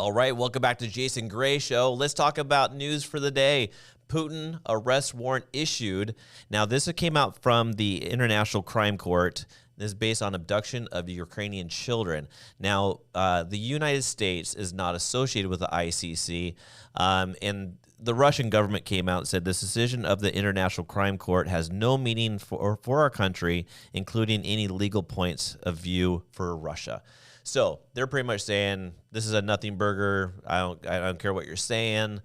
All right, welcome back to Jason Gray Show. Let's talk about news for the day. Putin arrest warrant issued. Now, this came out from the International Crime Court. This is based on abduction of Ukrainian children. Now, the United States is not associated with the ICC, and the Russian government came out and said this decision of the International Crime Court has no meaning for our country, including any legal points of view for Russia. So they're pretty much saying this is a nothing burger. I don't care what you're saying.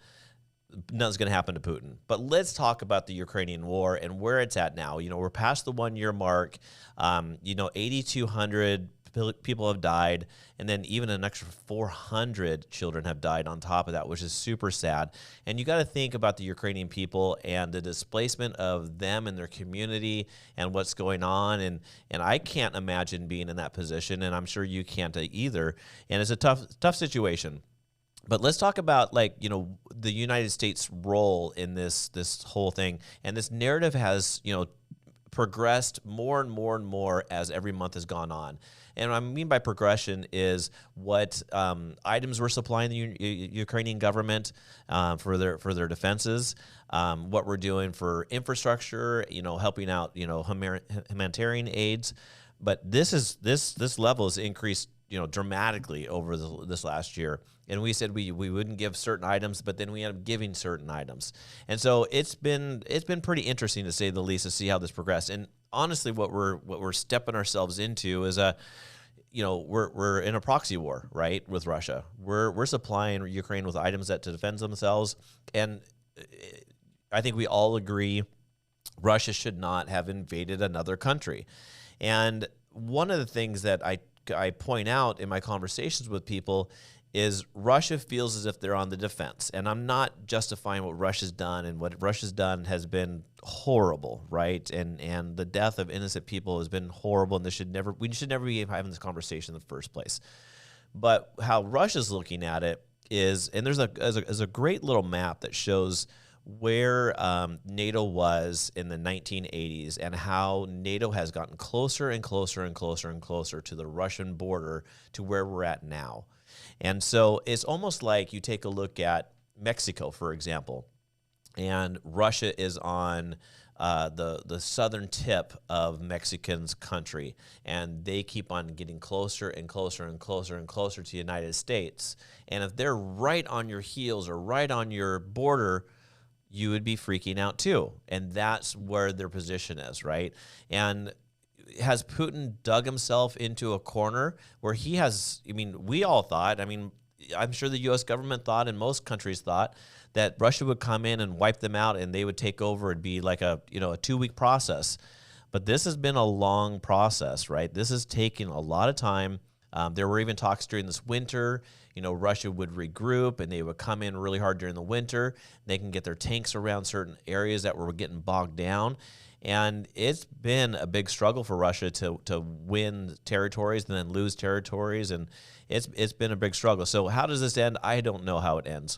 Nothing's going to happen to Putin. But let's talk about the Ukrainian war and where it's at now. You know, we're past the 1 year mark. 8,200 people have died, and then even an extra 400 children have died on top of that, which is super sad. And you got to think about the Ukrainian people and the displacement of them and their community and what's going on. And I can't imagine being in that position, and I'm sure you can't either. And it's a tough situation. But let's talk about, the United States' role in this whole thing. And this narrative has, progressed more and more and more as every month has gone on. And what I mean by progression is what items we're supplying the Ukrainian government for their defenses, what we're doing for infrastructure, helping out, humanitarian aids. But this level has increased, dramatically over this last year. And we said we wouldn't give certain items, but then we ended up giving certain items. And so it's been pretty interesting, to say the least, to see how this progressed. And honestly, what we're stepping ourselves into is we're in a proxy war, right, with Russia. We're supplying Ukraine with items to defend themselves. And I think we all agree Russia should not have invaded another country. And one of the things that I point out in my conversations with people is Russia feels as if they're on the defense. And I'm not justifying what Russia's done, and what Russia's done has been horrible, right? And the death of innocent people has been horrible, and we should never be having this conversation in the first place. But how Russia's looking at it is, and there's a great little map that shows where NATO was in the 1980s and how NATO has gotten closer and closer and closer and closer to the Russian border to where we're at now. And so it's almost like you take a look at Mexico, for example, and Russia is on the southern tip of Mexican's country, and they keep on getting closer and closer and closer and closer to the United States. And if they're right on your heels or right on your border, you would be freaking out too. And that's where their position is, right? And has Putin dug himself into a corner where he has, we all thought, I'm sure the U.S. government thought, and most countries thought, that Russia would come in and wipe them out and they would take over. It'd be like a 2-week process. But this has been a long process, right? This has taken a lot of time. There were even talks during this winter. Russia would regroup and they would come in really hard during the winter. They can get their tanks around certain areas that were getting bogged down. And it's been a big struggle for Russia to win territories and then lose territories. And it's been a big struggle. So how does this end? I don't know how it ends.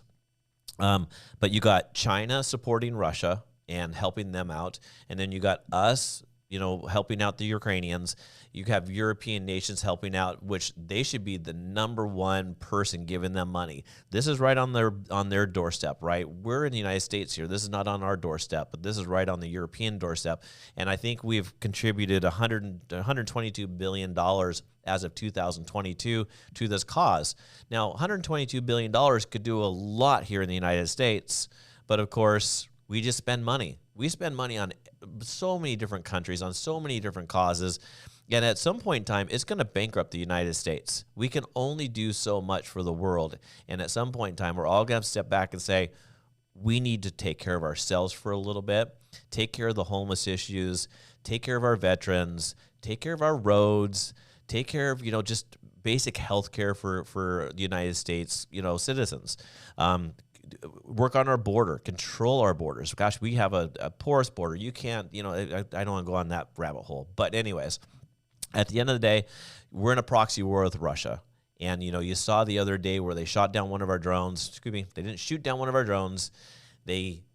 But you got China supporting Russia and helping them out. And then you got us, helping out the Ukrainians. You have European nations helping out, which they should be the number one person giving them money. This is right on their doorstep, right? We're in the United States here. This is not on our doorstep, but this is right on the European doorstep. And I think we've contributed $122 billion as of 2022 to this cause. Now, $122 billion could do a lot here in the United States, but of course, we just spend money. We spend money on so many different countries, on so many different causes. And at some point in time, it's going to bankrupt the United States. We can only do so much for the world. And at some point in time, we're all going to step back and say, we need to take care of ourselves for a little bit, take care of the homeless issues, take care of our veterans, take care of our roads, take care of, just basic health care for the United States, citizens. Work on our border, control our borders. Gosh, we have a porous border. You can't, I don't want to go on that rabbit hole. But anyways, at the end of the day, we're in a proxy war with Russia. And, you saw the other day where they shot down one of our drones. They didn't shoot down one of our drones. They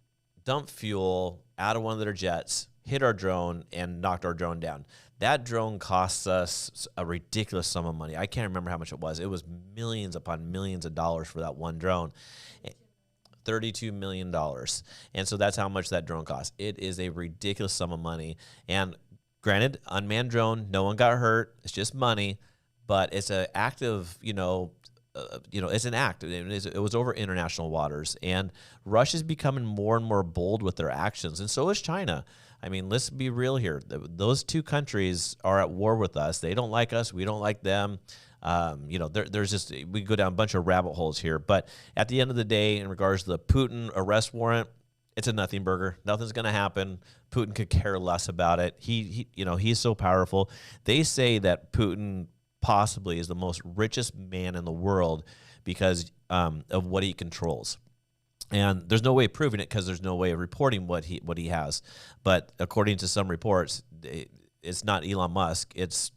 dumped fuel out of one of their jets, hit our drone, and knocked our drone down. That drone costs us a ridiculous sum of money. I can't remember how much it was. It was millions upon millions of dollars for that one drone. $32 million. And so that's how much that drone costs. It is a ridiculous sum of money. And granted, unmanned drone, no one got hurt. It's just money, but it's an active, it's an act. It was over international waters, and Russia's becoming more and more bold with their actions, and so is China. I mean, let's be real here. Those two countries are at war with us. They don't like us. We don't like them. There's just, we go down a bunch of rabbit holes here. But at the end of the day, in regards to the Putin arrest warrant, it's a nothing burger. Nothing's going to happen. Putin could care less about it. He's so powerful. They say that Putin possibly is the most richest man in the world because of what he controls. And there's no way of proving it because there's no way of reporting what he has. But according to some reports, it's not Elon Musk, it's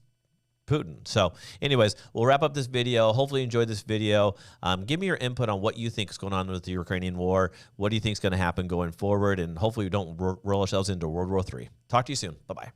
Putin. So anyways, we'll wrap up this video. Hopefully you enjoyed this video. Give me your input on what you think is going on with the Ukrainian war. What do you think is going to happen going forward? And hopefully we don't roll ourselves into World War III. Talk to you soon. Bye-bye.